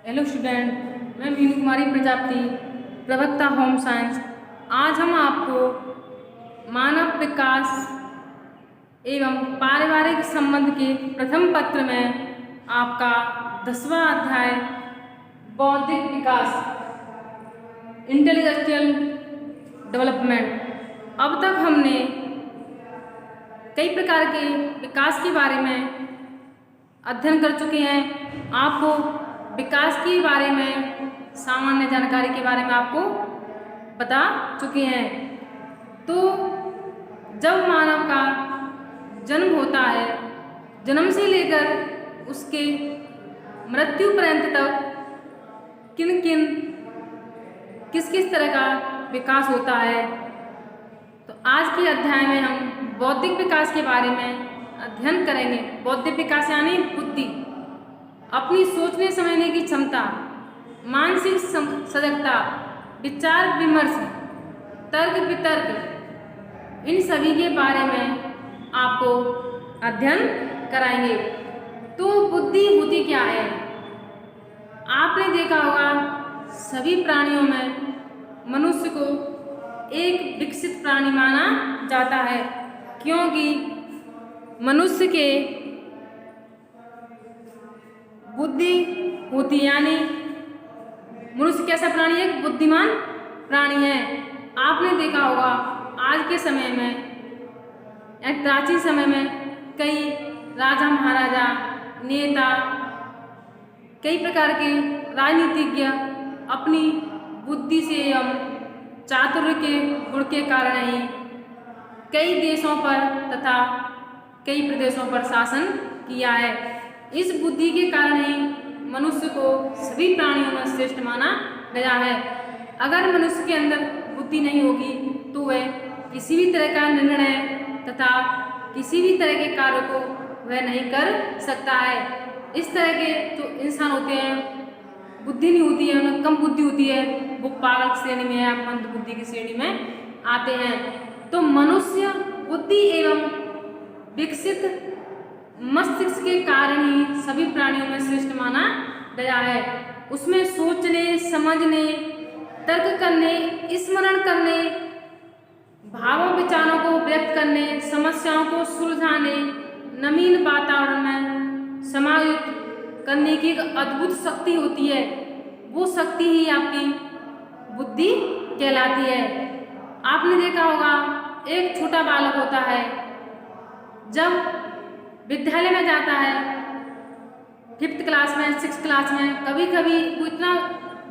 Hello student, मैं मीनू कुमारी प्रजापति, प्रवक्ता home science. आज हम आपको मानव विकास एवं पारिवारिक संबंध के प्रथम पत्र में आपका 10वां अध्याय बौद्धिक विकास इंटेलेक्चुअल डेवलपमेंट। अब तक हमने कई प्रकार के विकास के बारे में अध्ययन कर चुके हैं। आपको विकास के बारे में सामान्य जानकारी के बारे में आपको बता चुके हैं। तो जब मानव का जन्म होता है, जन्म से लेकर उसके मृत्यु पर्यंत तक किस किस तरह का विकास होता है, तो आज के अध्याय में हम बौद्धिक विकास के बारे में अध्ययन करेंगे। बौद्धिक विकास यानी बुद्धि, अपनी सोचने समझने की क्षमता, मानसिक सजगता, विचार विमर्श, तर्क वितर्क, इन सभी के बारे में आपको अध्ययन कराएंगे। तो बुद्धि होती क्या है? आपने देखा होगा सभी प्राणियों में मनुष्य को एक विकसित प्राणी माना जाता है, क्योंकि मनुष्य के बुद्धि होती, यानी मनुष्य कैसा प्राणी है? एक बुद्धिमान प्राणी है। आपने देखा होगा आज के समय में या प्राचीन समय में कई राजा महाराजा, नेता, कई प्रकार के राजनीतिज्ञ अपनी बुद्धि से एवं चातुर्य के गुण के कारण ही कई देशों पर तथा कई प्रदेशों पर शासन किया है। इस बुद्धि के कारण ही मनुष्य को सभी प्राणियों में श्रेष्ठ माना गया है। अगर मनुष्य के अंदर बुद्धि नहीं होगी तो वह किसी भी तरह का निर्णय तथा किसी भी तरह के कार्य को वह नहीं कर सकता है। इस तरह के जो इंसान होते हैं, बुद्धि नहीं होती है, उन्हें कम बुद्धि होती है, वो पागल श्रेणी में या मंद बुद्धि की श्रेणी में आते हैं। तो मनुष्य बुद्धि एवं विकसित मस्तिष्क के कारण ही सभी प्राणियों में श्रेष्ठ माना गया है। उसमें सोचने, समझने, तर्क करने, स्मरण करने, भावों विचारों को व्यक्त करने, समस्याओं को सुलझाने, नवीन वातावरण में समायोजित करने की एक अद्भुत शक्ति होती है। वो शक्ति ही आपकी बुद्धि कहलाती है। आपने देखा होगा एक छोटा बालक होता है, जब विद्यालय में जाता है, 5th क्लास में, 6th क्लास में, कभी कभी वो इतना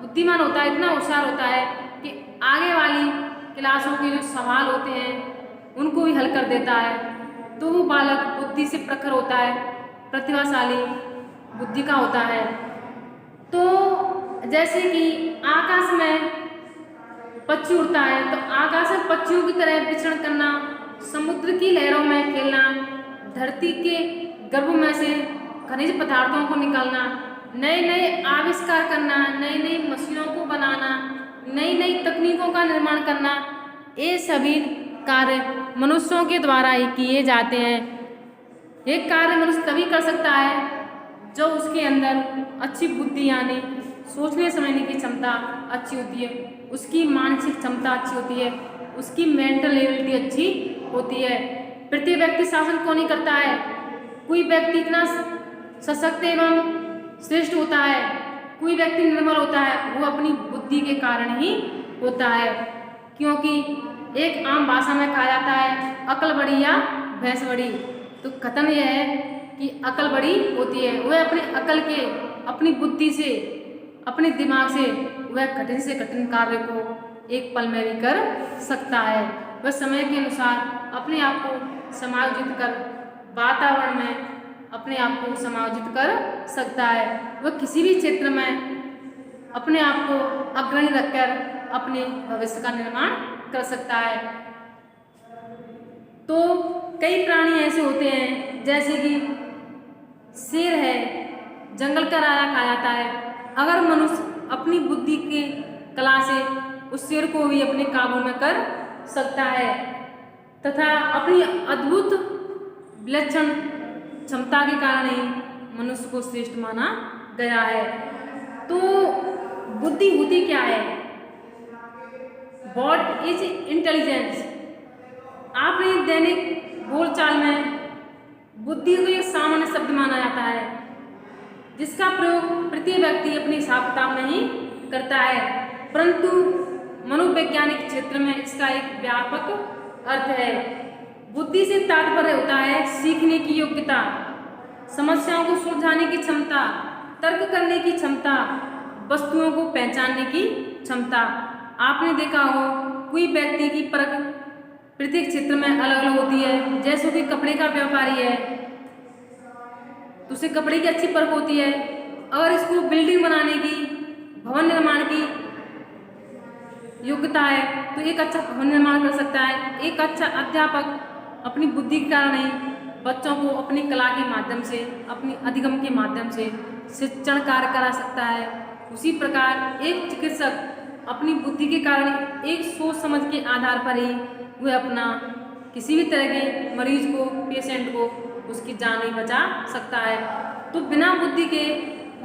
बुद्धिमान होता है, इतना होशियार होता है कि आगे वाली क्लासों के जो सवाल होते हैं उनको भी हल कर देता है। तो वो बालक बुद्धि से प्रखर होता है, प्रतिभाशाली बुद्धि का होता है। तो जैसे कि आकाश में पक्षी उड़ता है, तो आकाश में पक्षियों की तरह विचरण करना, समुद्र की लहरों में खेलना, धरती के गर्भ में से खनिज पदार्थों को निकालना, नए नए आविष्कार करना, नई नई मशीनों को बनाना, नई नई तकनीकों का निर्माण करना, ये सभी कार्य मनुष्यों के द्वारा ही किए जाते हैं। एक कार्य मनुष्य तभी कर सकता है जो उसके अंदर अच्छी बुद्धि यानी सोचने समझने की क्षमता अच्छी होती है, उसकी मानसिक क्षमता अच्छी होती है, उसकी मेंटल एबिलिटी अच्छी होती है। प्रत्येक व्यक्ति शासन क्यों नहीं करता है? कोई व्यक्ति इतना सशक्त एवं श्रेष्ठ होता है, कोई व्यक्ति निर्मल होता है, वो अपनी बुद्धि के कारण ही होता है। क्योंकि एक आम भाषा में कहा जाता है अकल बड़ी या भैंस बड़ी। तो कथन यह है कि अकल बड़ी होती है, वह अपनी अकल के, अपनी बुद्धि से, अपने दिमाग से वह कठिन से कठिन कार्य को एक पल में भी कर सकता है। वह समय के अनुसार अपने आप को समायोजित कर वातावरण में अपने आप को समायोजित कर सकता है। वह किसी भी क्षेत्र में अपने आप को अग्रणी रखकर अपने भविष्य का निर्माण कर सकता है। तो कई प्राणी ऐसे होते हैं, जैसे कि शेर है, जंगल का राजा कहा जाता है। अगर मनुष्य अपनी बुद्धि के कला से उस शेर को भी अपने काबू में कर सकता है तथा अपनी अद्भुत विलक्षण क्षमता के कारण ही मनुष्य को श्रेष्ठ माना गया है। तो बुद्धि होती क्या है? What is intelligence? आपने दैनिक बोलचाल में बुद्धि को एक सामान्य शब्द माना जाता है जिसका प्रयोग प्रत्येक व्यक्ति अपने हिसाब किताब में ही करता है, परंतु मनोवैज्ञानिक क्षेत्र में इसका एक व्यापक अर्थ है। बुद्धि से तात्पर्य होता है सीखने की योग्यता, समस्याओं को सुलझाने की क्षमता, तर्क करने की क्षमता, वस्तुओं को पहचानने की क्षमता। आपने देखा हो कोई व्यक्ति की परख प्रत्येक क्षेत्र में अलग अलग होती है। जैसे कि कपड़े का व्यापारी है तो उसे कपड़े की अच्छी परख होती है। अगर इसको बिल्डिंग बनाने की, भवन निर्माण की योग्यता है तो एक अच्छा भवन निर्माण कर सकता है। एक अच्छा अध्यापक अपनी बुद्धि के कारण ही बच्चों को अपनी कला के माध्यम से, अपनी अधिगम के माध्यम से शिक्षण कार्य करा सकता है। उसी प्रकार एक चिकित्सक अपनी बुद्धि के कारण एक सोच समझ के आधार पर ही वह अपना किसी भी तरह के मरीज को, पेशेंट को उसकी जान ही बचा सकता है। तो बिना बुद्धि के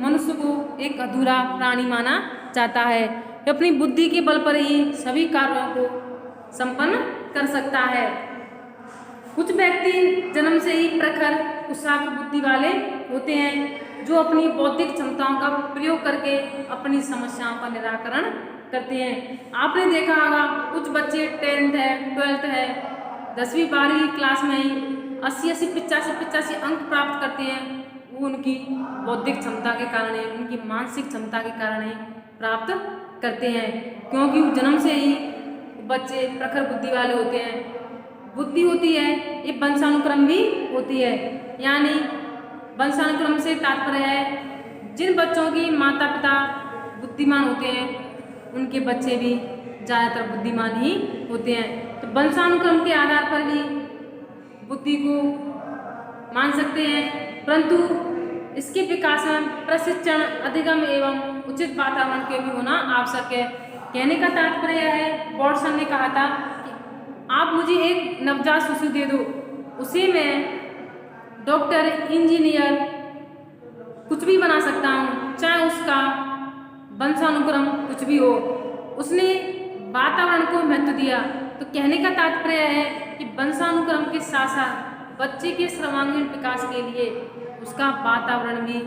मनुष्य को एक अधूरा प्राणी माना जाता है। अपनी बुद्धि के बल पर ही सभी कार्यों को संपन्न कर सकता है। कुछ व्यक्ति जन्म से ही प्रखर कुशाग्र बुद्धि वाले होते हैं जो अपनी बौद्धिक क्षमताओं का प्रयोग करके अपनी समस्याओं का निराकरण करते हैं। आपने देखा होगा कुछ बच्चे 10th है, 12th है, 10वीं 12वीं क्लास में ही 80-80, 85-85 अंक प्राप्त करते हैं। वो उनकी बौद्धिक क्षमता के कारण ही, उनकी मानसिक क्षमता के कारण ही प्राप्त करते हैं, क्योंकि वो जन्म से ही बच्चे प्रखर बुद्धि वाले होते हैं। बुद्धि होती है ये वंशानुक्रम भी होती है, यानी वंशानुक्रम से तात्पर्य है जिन बच्चों की माता पिता बुद्धिमान होते हैं उनके बच्चे भी ज़्यादातर बुद्धिमान ही होते हैं। तो वंशानुक्रम के आधार पर भी बुद्धि को मान सकते हैं, परंतु इसके विकास में प्रशिक्षण, अधिगम एवं उचित वातावरण के भी होना आवश्यक है। कहने का तात्पर्य है, वॉटसन ने कहा था कि आप मुझे एक नवजात शिशु दे दो, उसे मैं डॉक्टर, इंजीनियर कुछ भी बना सकता हूँ, चाहे उसका वंशानुक्रम कुछ भी हो। उसने वातावरण को महत्व दिया। तो कहने का तात्पर्य है कि वंशानुक्रम के साथ साथ बच्चे के सर्वांगीण विकास के लिए उसका वातावरण भी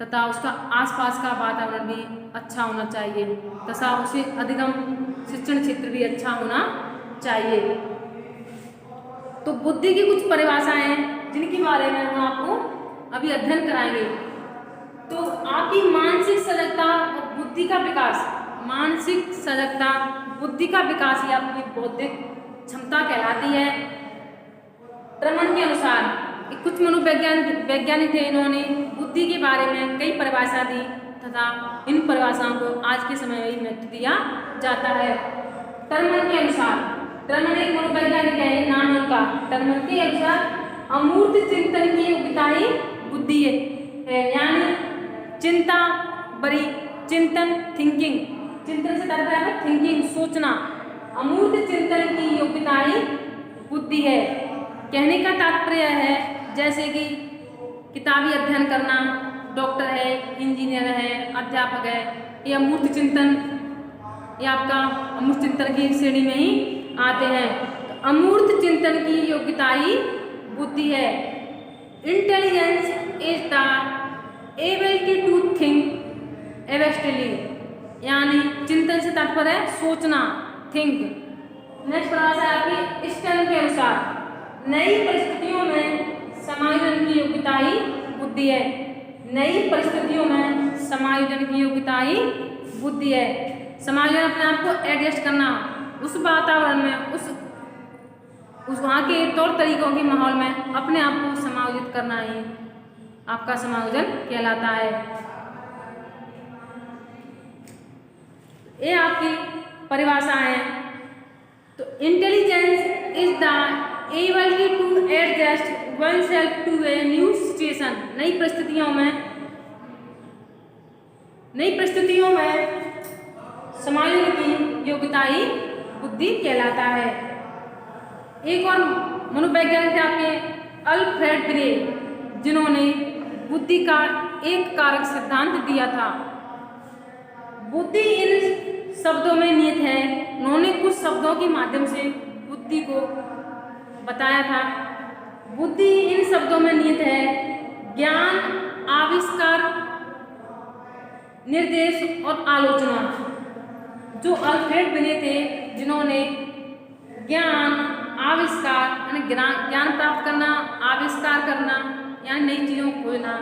तथा उसका आसपास का वातावरण भी अच्छा होना चाहिए तथा उसे अधिगम शिक्षण क्षेत्र भी अच्छा होना चाहिए। तो बुद्धि की कुछ परिभाषाएं हैं जिनके बारे में हम आपको अभी अध्ययन कराएंगे। तो आपकी मानसिक सजगता और बुद्धि का विकास, मानसिक सजगता, बुद्धि का विकास ही आपकी बौद्धिक क्षमता कहलाती है। ट्रमन के अनुसार कुछ वैज्ञानिक थे, इन्होंने बुद्धि के बारे में कई परिभाषा दी तथा इन परिभाषाओं को आज के समय में महत्व दिया जाता है। टर्मन के अनुसार, टर्मन एक मनोवैज्ञानिक है, नाम है उनका। टर्मन के अनुसार अमूर्त चिंतन की योग्यता ही बुद्धि है, यानी चिंता बड़ी, चिंतन थिंकिंग, चिंतन से तात्पर्य है थिंकिंग, सोचना। अमूर्त चिंतन की योग्यता ही बुद्धि है। कहने का तात्पर्य है जैसे कि किताबी अध्ययन करना, डॉक्टर है, इंजीनियर है, अध्यापक है, ये अमूर्त चिंतन, ये आपका अमूर्त चिंतन की श्रेणी में ही आते हैं। तो अमूर्त चिंतन की योग्यता ही बुद्धि है। Intelligence is the ability to think abstractly, यानी चिंतन से तात्पर्य है सोचना, थिंक। नेक्स्ट परिभाषा है आपकी स्टर्न के अनुसार नई परिस्थितियों में समायोजन की योग्यता ही बुद्धि है। नई परिस्थितियों में समायोजन की योग्यता ही बुद्धि है। समायोजन अपने आप को एडजस्ट करना, उस वातावरण में, उस वहाँ के तौर तरीकों के माहौल में अपने आप को समायोजित करना ही आपका समायोजन कहलाता है। ये आपकी परिभाषा है। तो intelligence is the ability to adjust oneself to a new situation. नई परिस्थितियों में समायोजन की योग्यता ही बुद्धि कहलाता है। एक और मनोवैज्ञानिक थे आपके अल्फ्रेड ब्रे, जिन्होंने बुद्धि का एक कारक सिद्धांत दिया था। बुद्धि इन शब्दों में निहित है। उन्होंने कुछ शब्दों के माध्यम से बुद्धि को बताया था। बुद्धि इन शब्दों में निहित है: ज्ञान, आविष्कार, निर्देश और आलोचना। जो अल्फ्रेड बिने थे, जिन्होंने ज्ञान, आविष्कार यानी ज्ञान प्राप्त करना, आविष्कार करना यानी नई चीज़ों को खोजना,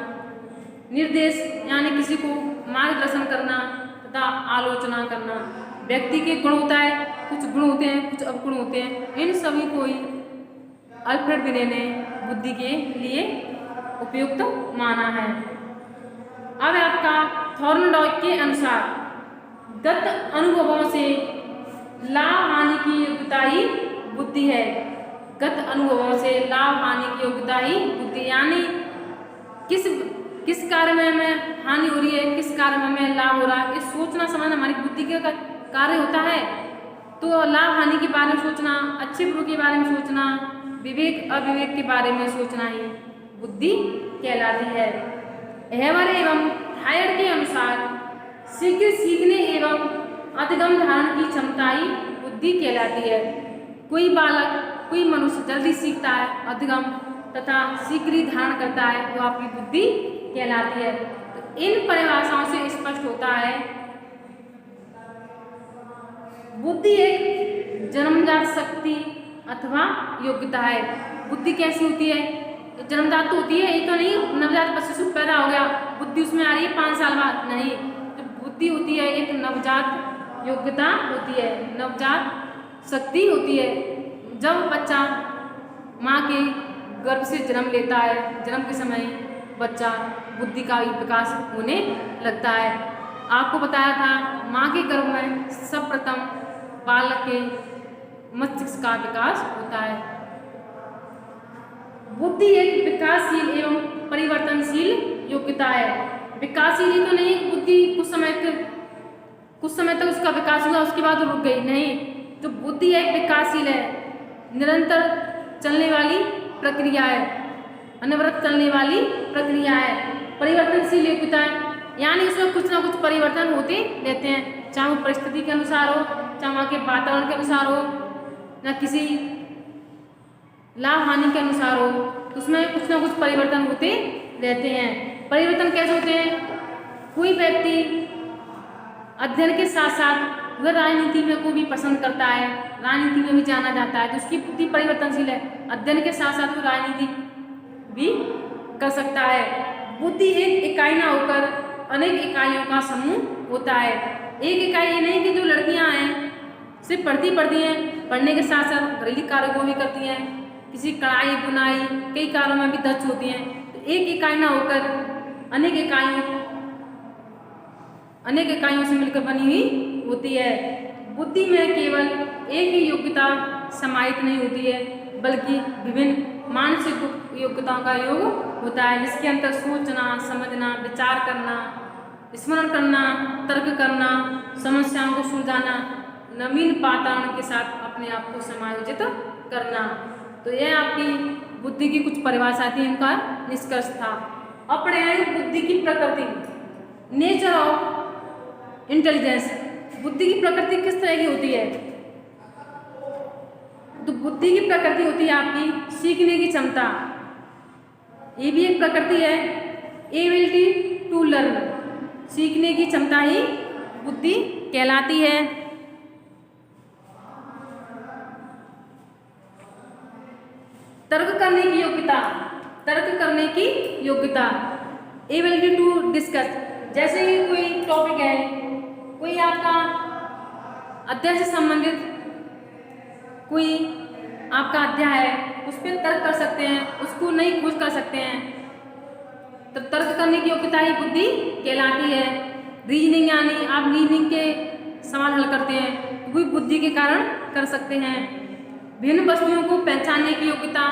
निर्देश यानी किसी को मार्गदर्शन करना तथा आलोचना करना। व्यक्ति के गुण होता है, कुछ गुण होते हैं, कुछ अवगुण होते हैं। इन सभी को ही अल्फ्रेड बिने ने बुद्धि के लिए उपयुक्त माना है। अब आपका थॉर्नडॉक के अनुसार गत अनुभवों से लाभ हानि की योग्यता ही बुद्धि है। गत अनुभवों से लाभ हानि की योग्यता ही बुद्धि, यानी किस कार्य में हमें हानि हो रही है, किस कार्य में हमें लाभ हो रहा है, ये सोचना समझना हमारी बुद्धि का कार्य होता है। तो लाभ हानि के बारे में सोचना, अच्छे बुरे के बारे में सोचना, विवेक अविवेक के बारे में सोचना ही बुद्धि कहलाती है। हेवर एवं थायड के अनुसार शीघ्र सीखने एवं अधिगम धारण की क्षमता ही बुद्धि कहलाती है। कोई बालक, कोई मनुष्य जल्दी सीखता है, अधिगम तथा शीघ्र ही धारण करता है, वो आपकी बुद्धि कहलाती है। तो इन परिभाषाओं से स्पष्ट होता है बुद्धि एक जन्मजात शक्ति अथवा योग्यता है। बुद्धि कैसी होती है? जन्मजात तो होती है, ये तो नहीं नवजात बच्चे से पैदा हो गया बुद्धि उसमें आ रही है 5 साल बाद, नहीं। तो बुद्धि होती है एक नवजात योग्यता होती है, नवजात शक्ति होती है। जब बच्चा माँ के गर्भ से जन्म लेता है, जन्म के समय बच्चा बुद्धि का विकास होने लगता है। आपको बताया था माँ के गर्भ में सर्वप्रथम बालक के मस्तिष्क का विकास होता है। बुद्धि एक विकासशील एवं परिवर्तनशील योग्यता है। विकासशील ही तो नहीं बुद्धि कुछ समय तक उसका विकास हुआ, उसके बाद रुक गई, नहीं। तो बुद्धि एक विकासशील है, निरंतर चलने वाली प्रक्रिया है, अनवरत चलने वाली प्रक्रिया है। परिवर्तनशील योग्यता है, यानी उसमें कुछ ना कुछ परिवर्तन होते रहते हैं, चाहे वो परिस्थिति के अनुसार हो, चाहे वहाँ के वातावरण के अनुसार हो, या किसी लाभ हानि के अनुसार हो, तो उसमें कुछ ना कुछ परिवर्तन होते रहते हैं। परिवर्तन कैसे होते हैं? कोई व्यक्ति अध्ययन के साथ साथ वह राजनीति में को भी पसंद करता है, राजनीति में भी जाना जाता है, तो उसकी बुद्धि परिवर्तनशील है। अध्ययन के साथ साथ वो राजनीति भी कर सकता है। बुद्धि एक इकाई ना होकर अनेक इकाइयों का समूह होता है। एक इकाई ये नहीं कि जो लड़कियां हैं सिर्फ पढ़ती हैं, पढ़ने के साथ साथ घरेलू कार्यों को भी करती हैं, किसी कढ़ाई बुनाई कई कार्यों में भी दक्ष होती हैं। तो एक इकाई ना होकर अनेक इकाइयों से मिलकर बनी हुई होती है। बुद्धि में केवल एक ही योग्यता समाहित नहीं होती है, बल्कि विभिन्न मानसिक योग्यताओं का योग होता है, जिसके अंदर सोचना, समझना, विचार करना, स्मरण करना, तर्क करना, समस्याओं को सुलझाना, नवीन वातावरण के साथ अपने आप को समायोजित करना। तो यह आपकी बुद्धि की कुछ परिभाषा थी, इनका निष्कर्ष था। अब पढ़ेंगे बुद्धि की प्रकृति, नेचर ऑफ इंटेलिजेंस। बुद्धि की प्रकृति किस तरह की होती है? तो बुद्धि की प्रकृति होती है आपकी सीखने की क्षमता, ये भी एक प्रकृति है। एबिलिटी टू लर्न, सीखने की क्षमता ही बुद्धि कहलाती है। तर्क करने की योग्यता, एबिलिटी टू डिस्कस। जैसे कि कोई टॉपिक है, कोई आपका अध्ययन से संबंधित कोई आपका अध्याय है, उस पर तर्क कर सकते हैं, उसको नई खोज कर सकते हैं, तो तर्क करने की योग्यता ही बुद्धि कहलाती है। रीजनिंग, यानी आप रीजनिंग के सवाल हल करते हैं, वो बुद्धि के कारण कर सकते हैं। भिन्न वस्तुओं को पहचानने की योग्यता,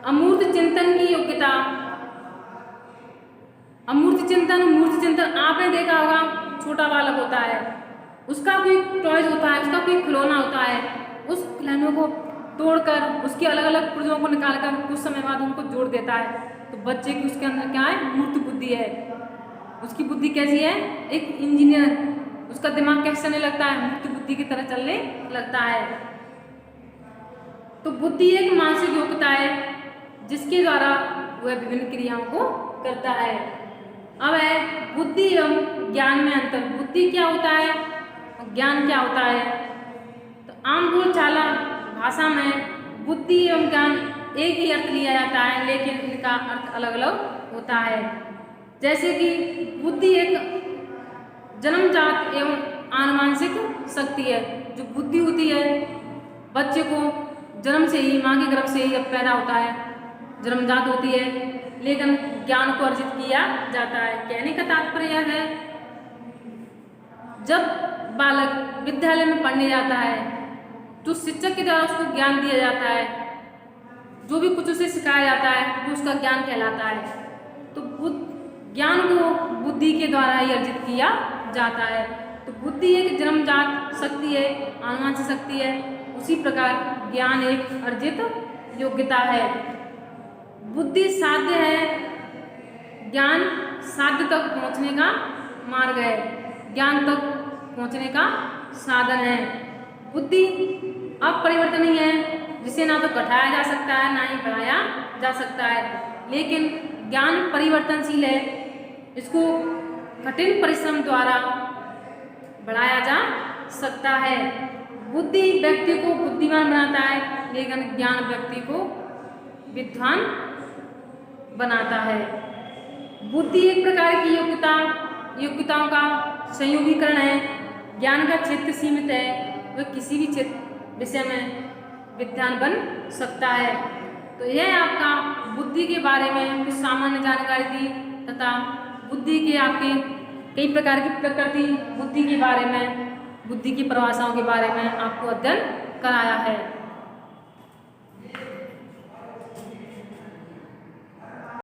अमूर्त चिंतन की योग्यता। अमूर्त चिंतन, मूर्त चिंतन आपने देखा होगा, छोटा बालक होता है, उसका कोई टॉयज होता है, उसका कोई खिलौना होता है, उस खिलौनों को तोड़कर उसके अलग अलग पुर्जों को निकालकर कुछ समय बाद उनको जोड़ देता है। तो बच्चे की उसके अंदर क्या है? मूर्त बुद्धि है। उसकी बुद्धि कैसी है? एक इंजीनियर उसका दिमाग कैसे चलने लगता है, मुक्त बुद्धि की तरह चलने लगता है। तो बुद्धि एक मानसिक योग्यता है जिसके द्वारा वह विभिन्न क्रियाओं को करता है। अब है बुद्धि एवं ज्ञान में अंतर। बुद्धि क्या होता है और ज्ञान क्या होता है? तो आम बोलचाला भाषा में बुद्धि एवं ज्ञान एक ही अर्थ लिया जाता है, लेकिन इनका अर्थ अलग अलग होता है। जैसे कि बुद्धि एक जन्मजात एवं आनुवांशिक शक्ति है। जो बुद्धि होती है बच्चे को जन्म से ही, माँ के गर्भ से ही जब पैदा होता है, जन्मजात होती है, लेकिन ज्ञान को अर्जित किया जाता है। कहने का तात्पर्य है जब बालक विद्यालय में पढ़ने जाता है तो शिक्षक के द्वारा उसको ज्ञान दिया जाता है, जो भी कुछ उसे सिखाया जाता है वो उसका ज्ञान कहलाता है। तो ज्ञान को बुद्धि के द्वारा ही अर्जित किया जाता है। तो बुद्धि एक जन्मजात शक्ति है, आनुवांशिक शक्ति है, उसी प्रकार ज्ञान एक अर्जित योग्यता है। बुद्धि साध्य है, ज्ञान साध्य तक पहुँचने का मार्ग है, ज्ञान तक पहुँचने का साधन है। बुद्धि अपरिवर्तनीय है, जिसे ना तो घटाया जा सकता है ना ही बढ़ाया जा सकता है, लेकिन ज्ञान परिवर्तनशील है, इसको कठिन परिश्रम द्वारा बढ़ाया जा सकता है। बुद्धि व्यक्ति को बुद्धिमान बनाता है, लेकिन ज्ञान व्यक्ति को विद्वान बनाता है। बुद्धि एक प्रकार की योग्यताओं का संयोगीकरण है। ज्ञान का क्षेत्र सीमित है, वह किसी भी क्षेत्र विषय में विद्वान बन सकता है। तो यह आपका बुद्धि के बारे में कुछ सामान्य जानकारी दी तथा बुद्धि के आपके कई प्रकार की प्रकृति, बुद्धि के बारे में, बुद्धि की परिभाषाओं के बारे में आपको अध्ययन कराया है।